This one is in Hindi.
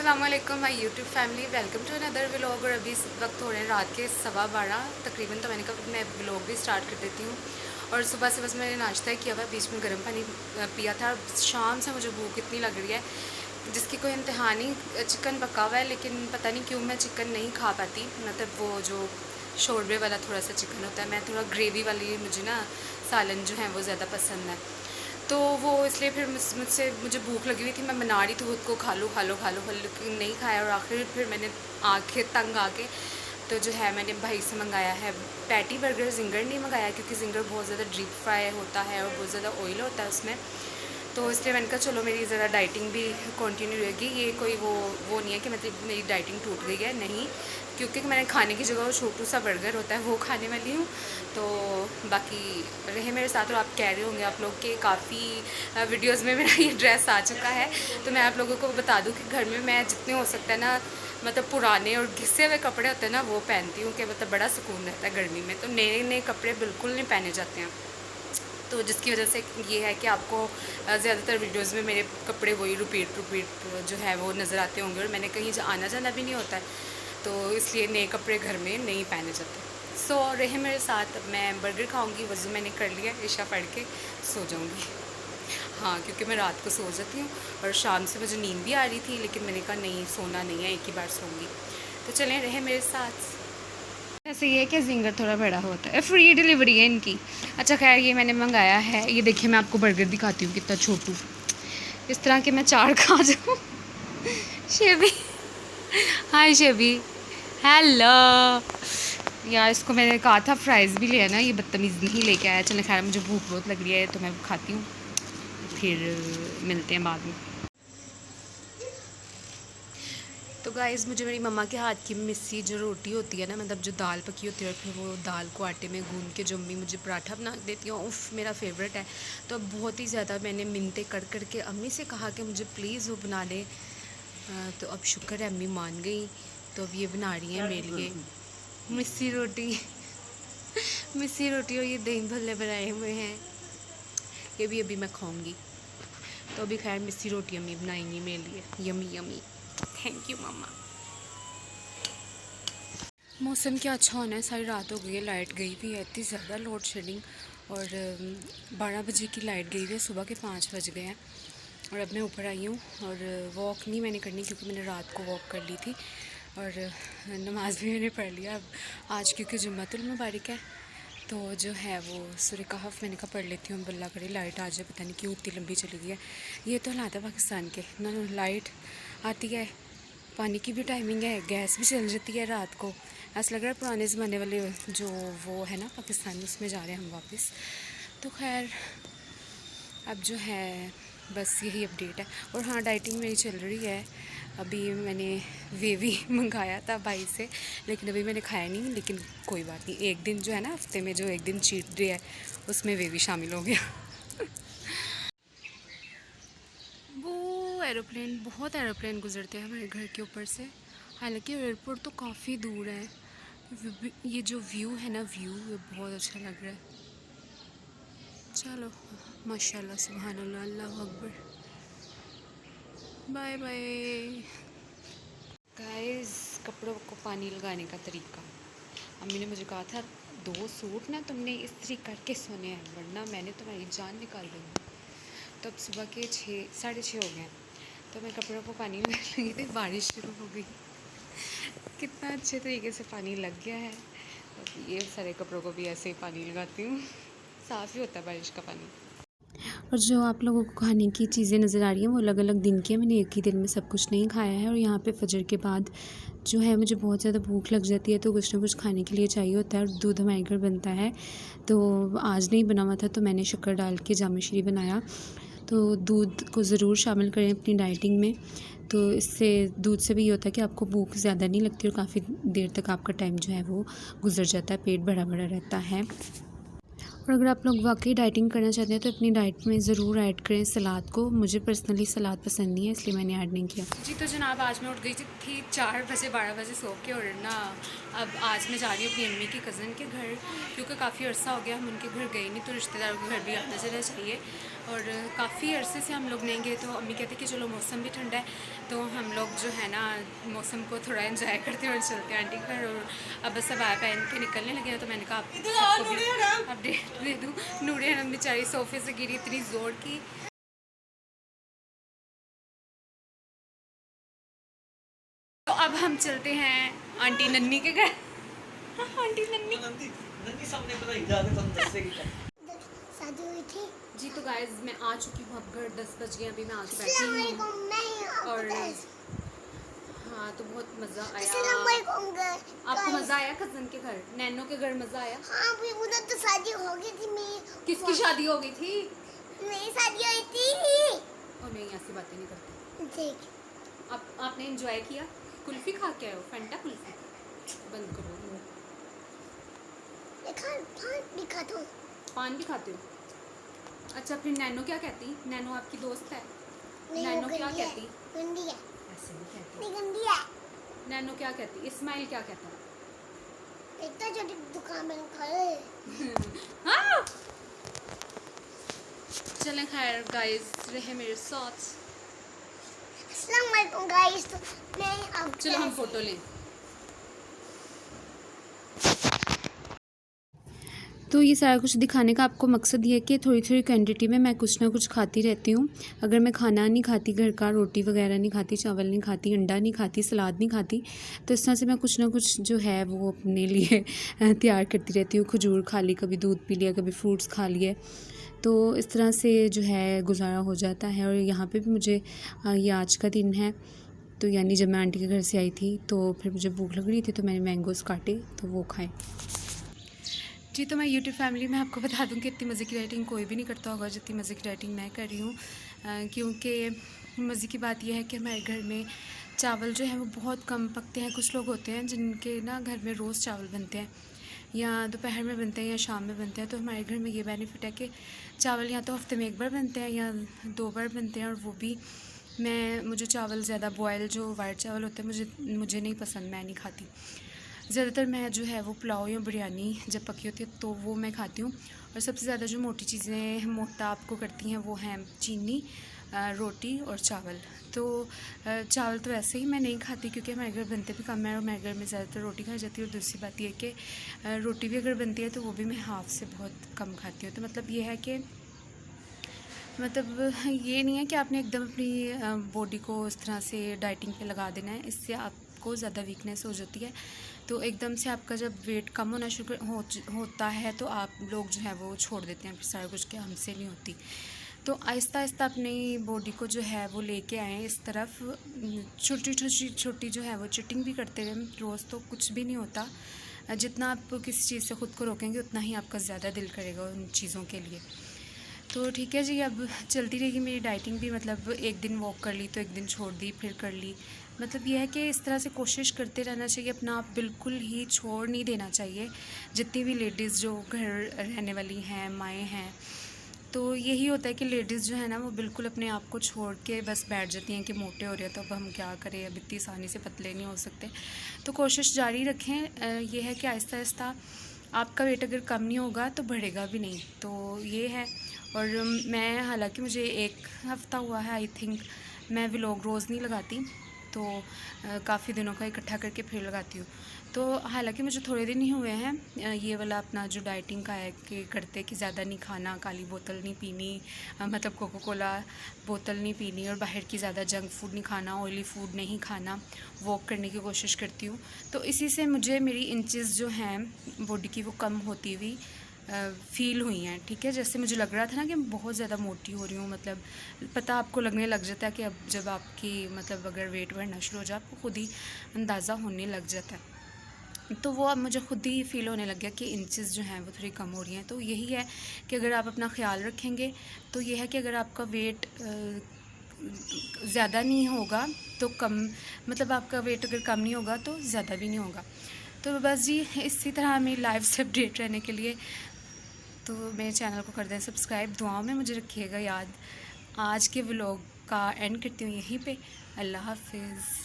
अस्सलामुअलैकुम my YouTube family, welcome to another vlog. और अभी इस वक्त हो रहे हैं रात के 12:15 तकरीबन, तो मैंने कहा मैं व्लॉग भी स्टार्ट कर देती हूँ। और सुबह से बस मैंने नाश्ता ही किया हुआ, बीच में गर्म पानी पिया था। शाम से मुझे भूख इतनी लग रही है जिसकी कोई इम्तहान ही। चिकन पका हुआ है लेकिन पता नहीं क्यों मैं चिकन नहीं खा पाती, मतलब वो जो शोरबे वाला थोड़ा सा चिकन होता है, मैं थोड़ा ग्रेवी वाली, मुझे ना सालन जो है वो ज़्यादा पसंद है। तो वो इसलिए फिर मुझे भूख लगी हुई थी, मैं मना रही थी खुद को खा लो खा लो खा लो, लेकिन नहीं खाया। और आखिर फिर मैंने आंखें तंग आके तो जो है मैंने भाई से मंगाया है पैटी बर्गर। जिंगर नहीं मंगाया क्योंकि जिंगर बहुत ज़्यादा डीप फ्राई होता है और बहुत ज़्यादा ऑयल होता है उसमें, तो इसलिए मैंने कहा चलो मेरी ज़रा डाइटिंग भी कंटिन्यू रहेगी। ये कोई वो नहीं है कि मतलब मेरी डाइटिंग टूट गई है, नहीं, क्योंकि मैंने खाने की जगह वो छोटू सा बर्गर होता है वो खाने वाली हूँ। तो बाकी रहे मेरे साथ। और आप कह रहे होंगे आप लोग के काफ़ी वीडियोस में मेरा ये ड्रेस आ चुका है, तो मैं आप लोगों को बता दूँ कि घर में मैं जितने हो सकता है ना, मतलब पुराने और घिसे हुए कपड़े होते हैं ना वो पहनती हूँ, कि मतलब बड़ा सुकून रहता है गर्मी में। तो नए नए कपड़े बिल्कुल नहीं पहने जाते हैं, तो जिसकी वजह से ये है कि आपको ज़्यादातर वीडियोस में मेरे कपड़े वही रिपीट जो है वो नज़र आते होंगे। और मैंने कहीं आना जाना भी नहीं होता है, तो इसलिए नए कपड़े घर में नहीं पहने जाते। सो रहे मेरे साथ। मैं बर्गर खाऊंगी, वज़ू मैंने कर लिया, इशा पढ़ के सो जाऊंगी। हाँ, क्योंकि मैं रात को सो जाती हूँ और शाम से मुझे नींद भी आ रही थी, लेकिन मैंने कहा नहीं, सोना नहीं है, एक ही बार सोऊंगी। तो चलें, रहे मेरे साथ। ऐसे ये है कि जिंगर थोड़ा बड़ा होता है, फ्री डिलीवरी है इनकी। अच्छा खैर, ये मैंने मंगाया है, ये देखिए मैं आपको बर्गर दिखाती हूँ कितना छोटू, इस तरह के मैं 4 खा जाऊँ। शेबी, हाय शेबी, हेलो यार। इसको मैंने कहा था फ्राइज़ भी लिया ना, ये बदतमीज़ नहीं लेके आया। चलो खैर, मुझे भूख बहुत लग रही है तो मैं खाती हूँ, फिर मिलते हैं बाद में। तो गाइज़, मुझे मेरी मम्मा के हाथ की मिस्सी जो रोटी होती है ना, मतलब जो दाल पकी होती है और फिर वो दाल को आटे में गूंद के जो अम्मी मुझे पराठा बना देती हैं, उफ़ मेरा फेवरेट है। तो अब बहुत ही ज़्यादा मैंने मिन्नतें कर के अम्मी से कहा कि मुझे प्लीज़ वो बना दे। तो अब शुक्र है अम्मी मान गई, तो अब ये बना रही हैं मेरे लिए मिस्सी रोटी। मिस्सी रोटी और ये दही भल्ले बनाए हुए हैं, ये भी अभी मैं खाऊँगी। तो अभी खैर मिस्सी रोटी अम्मी बनाएंगी मेरे लिए, यमी यमी। थैंक यू मम्मा। मौसम क्या अच्छा होना है, सारी रात हो गई है, लाइट गई भी है, इतनी ज़्यादा लोड शेडिंग। और 12 बजे की लाइट गई हुई है, सुबह के 5 बज गए हैं। और अब मैं ऊपर आई हूँ और वॉक नहीं मैंने करनी क्योंकि मैंने रात को वॉक कर ली थी, और नमाज़ भी मैंने पढ़ लिया। अब आज क्योंकि जुम्मतुल मुबारक है, तो जो है वो सूरह कहफ मैंने कहा पढ़ लेती हूँ। अल्लाह करे लाइट आ जाए, पता नहीं क्यों इतनी लंबी चली गई है। ये तो हालात है पाकिस्तान के ना, लाइट आती है, पानी की भी टाइमिंग है, गैस भी चल जाती है रात को। ऐसा लग रहा है पुराने ज़माने वाले जो वो है ना पाकिस्तान, उसमें जा रहे हैं हम वापस। तो खैर अब जो है बस यही अपडेट है। और हाँ, डाइटिंग मेरी चल रही है। अभी मैंने वेवी मंगाया था भाई से, लेकिन अभी मैंने खाया नहीं, लेकिन कोई बात नहीं। एक दिन जो है ना हफ्ते में, जो एक दिन चीट डे है, उसमें वेवी शामिल हो गया। वो एरोप्लेन, बहुत एरोप्लेन गुजरते हैं हमारे घर के ऊपर से, हालांकि एयरपोर्ट तो काफ़ी दूर है। ये जो व्यू है ना, व्यू ये बहुत अच्छा लग रहा है। चलो माशाल्लाह, सुभान अल्लाह, अल्लाह अकबर। Bye bye guys. कपड़ों को पानी लगाने का तरीका, अम्मी ने मुझे कहा था 2 सूट ना तुमने इस्त्री करके सोने हैं, वरना मैंने तुम्हारी जान निकाल दूँगी। तो अब सुबह के 6, 6:30 हो गए, तो मैं कपड़ों को पानी में लगी थी, बारिश शुरू हो गई। कितना अच्छे तरीके से पानी लग गया है। तो ये सारे कपड़ों को भी ऐसे ही पानी लगाती हूँ, साफ़ ही होता है बारिश का पानी। और जो आप लोगों को खाने की चीज़ें नज़र आ रही हैं वो अलग अलग दिन की है, मैंने एक ही दिन में सब कुछ नहीं खाया है। और यहाँ पे फजर के बाद जो है मुझे बहुत ज़्यादा भूख लग जाती है, तो कुछ ना कुछ खाने के लिए चाहिए होता है। और दूध हमारे घर बनता है, तो आज नहीं बना हुआ था, तो मैंने शक्कर डाल के जाम शीरी बनाया। तो दूध को ज़रूर शामिल करें अपनी डाइटिंग में, तो इससे दूध से भी ये होता है कि आपको भूख ज़्यादा नहीं लगती और काफ़ी देर तक आपका टाइम जो है वो गुजर जाता है, पेट भरा भरा रहता है। और अगर आप लोग वाकई डाइटिंग करना चाहते हैं तो अपनी डाइट में ज़रूर ऐड करें सलाद को। मुझे पर्सनली सलाद पसंद नहीं है, इसलिए मैंने ऐड नहीं किया। जी तो जनाब, आज मैं उठ गई थी 4 बजे 12 बजे सो के, और ना अब आज मैं जा रही हूँ अपनी अम्मी की कज़न के घर, क्योंकि काफ़ी अर्सा हो गया हम उनके घर गए नहीं, तो रिश्तेदारों के घर भी आना जाना चाहिए। और काफ़ी अरसे से हम लोग नहीं गए, तो अम्मी कहते कि चलो मौसम भी ठंडा है, तो हम लोग जो है ना मौसम को थोड़ा एंजॉय करते हैं और चलते हैं आंटी के घर। और अब बस सब आया पहन के निकलने लगे हैं, तो मैंने कहा आपको भी अपडेट दे दूँ। नूरिया हम बेचारी सोफे से गिरी इतनी ज़ोर की। तो अब हम चलते हैं आंटी नन्नी के घर। आंटी नन्नी नन्नी सामने पता ही जाने तुम दसेगी क्या शादी हुई थी जी। तो गाइस मैं आ चुकी हूँ, अब घर 10 बज गए, अभी मैं आके बैठी हूँ। और हाँ, तो बहुत मज़ा आया। आपको मज़ा आया कज़न के घर, नैनो के घर मज़ा आया? हाँ, भी उधर तो शादी हो गई थी मेरी। किसकी शादी हो गई थी? मेरी शादी हुई थी। और मैं यहाँ से बातें नहीं करती। ठीक। आपने एंजॉय किया? कुल्फ़ी खा के आए हो? फैंटा कुल्फ़ी बंद करो। दिखा दो। पान भी खाते हो? अच्छा, फिर नैनो क्या कहती? नैनो आपकी दोस्त है? नैनो क्या कहती? गंदी है। ऐसे नहीं कहती। नहीं गंदी है। नैनो क्या कहती? इस्माइल क्या कहता? इतना छोटी दुकान बंद कर। हाँ, चलें खैर गाइस, रहे मेरे साथ। अस्सलाम वालेकुम गाइस। तो मैं अब चलो हम फोटो लें। तो ये सारा कुछ दिखाने का आपको मकसद ये है कि थोड़ी थोड़ी क्वांटिटी में मैं कुछ ना कुछ खाती रहती हूँ। अगर मैं खाना नहीं खाती घर का, रोटी वगैरह नहीं खाती, चावल नहीं खाती, अंडा नहीं खाती, सलाद नहीं खाती, तो इस तरह से मैं कुछ ना कुछ जो है वो अपने लिए तैयार करती रहती हूँ। खजूर खा ली, कभी दूध पी लिया, कभी फ्रूट्स खा लिए, तो इस तरह से जो है गुजारा हो जाता है। और यहाँ पे भी मुझे ये आज का दिन है, तो यानी जब मैं आंटी के घर से आई थी तो फिर मुझे भूख लग रही थी, तो मैंने मैंगोज़ काटे तो वो खाए जी। तो मैं यूट्यूब फैमिली में आपको बता दूं कि इतनी मज़े की राइटिंग कोई भी नहीं करता होगा जितनी मज़े की राइटिंग मैं कर रही हूँ, क्योंकि मज़े की बात यह है कि हमारे घर में चावल जो है वो बहुत कम पकते हैं। कुछ लोग होते हैं जिनके ना घर में रोज़ चावल बनते हैं, या दोपहर में बनते हैं या शाम में बनते हैं। तो हमारे घर में ये बेनिफिट है कि चावल या तो हफ्ते में एक बार बनते हैं या 2 बार बनते हैं, और वो भी मुझे चावल ज़्यादा बॉयल जो वाइट चावल होते हैं मुझे नहीं पसंद, मैं नहीं खाती। ज़्यादातर मैं जो है वो पुलाव या बिरयानी जब पकी होती है तो वो मैं खाती हूँ। और सबसे ज़्यादा जो मोटी चीज़ें मोटा आपको करती हैं वो हैं चीनी, रोटी और चावल। तो चावल तो वैसे ही मैं नहीं खाती क्योंकि हमारे घर बनते भी कम है, और हमारे घर में ज़्यादातर रोटी खाई जाती है। और दूसरी बात ये कि रोटी भी अगर बनती है तो वो भी मैं हाफ़ से बहुत कम खाती हूँ। तो मतलब ये है कि ये नहीं है कि आपने एकदम अपनी बॉडी को इस तरह से डाइटिंग पे लगा देना है, इससे आपको ज़्यादा वीकनेस हो जाती है। तो एकदम से आपका जब वेट कम होना शुरू होता है तो आप लोग जो है वो छोड़ देते हैं फिर सारा कुछ, कि हमसे नहीं होती। तो आहिस्ता आहिस्ता अपनी बॉडी को जो है वो लेके आएँ इस तरफ। छोटी जो है वो चिटिंग भी करते रहे रोज़, तो कुछ भी नहीं होता। जितना आप किसी चीज़ से ख़ुद को रोकेंगे उतना ही आपका ज़्यादा दिल करेगा उन चीज़ों के लिए। तो ठीक है जी, अब चलती रहेगी मेरी डाइटिंग भी। मतलब एक दिन वॉक कर ली तो एक दिन छोड़ दी, फिर कर ली। मतलब यह है कि इस तरह से कोशिश करते रहना चाहिए, अपना आप बिल्कुल ही छोड़ नहीं देना चाहिए। जितनी भी लेडीज़ जो घर रहने वाली हैं, माएँ हैं, तो यही होता है कि लेडीज़ जो है ना वो बिल्कुल अपने आप को छोड़ के बस बैठ जाती हैं कि मोटे हो रहे हैं तो अब हम क्या करें, अब इतनी आसानी से पतले नहीं हो सकते। तो कोशिश जारी रखें। ये है कि आहिस्ता आहिस्ता आपका वेट अगर कम नहीं होगा तो बढ़ेगा भी नहीं, तो ये है। और मैं हालांकि मुझे 1 हफ़्ता हुआ है आई थिंक, मैं व्लॉग रोज़ नहीं लगाती, तो काफ़ी दिनों का इकट्ठा करके फिर लगाती हूँ। तो हालांकि मुझे थोड़े दिन ही हुए हैं ये वाला अपना जो डाइटिंग का है कि करते कि ज़्यादा नहीं खाना, काली बोतल नहीं पीनी, मतलब कोको कोला बोतल नहीं पीनी, और बाहर की ज़्यादा जंक फूड नहीं खाना, ऑयली फूड नहीं खाना, वॉक करने की कोशिश करती हूँ। तो इसी से मुझे मेरी इंचेस जो हैं बॉडी की वो कम होती हुई फ़ील हुई हैं। ठीक है, जैसे मुझे लग रहा था ना कि मैं बहुत ज़्यादा मोटी हो रही हूँ, मतलब पता आपको लगने लग जाता है कि अब जब आपकी मतलब अगर वेट बढ़ना शुरू हो जाए आपको खुद ही अंदाज़ा होने लग जाता है। तो वो अब मुझे खुद ही फ़ील होने लग गया कि इंचेस जो हैं वो थोड़ी कम हो रही हैं। तो यही है कि अगर आप अपना ख्याल रखेंगे तो ये है कि अगर आपका वेट ज़्यादा नहीं होगा तो कम, मतलब आपका वेट अगर कम नहीं होगा तो ज़्यादा भी नहीं होगा। तो बस जी, इसी तरह मेरी लाइफ से अपडेट रहने के लिए तो मेरे चैनल को कर दें सब्सक्राइब, दुआओं में मुझे रखिएगा याद। आज के व्लॉग का एंड करती हूँ यहीं पे। अल्लाह हाफिज़।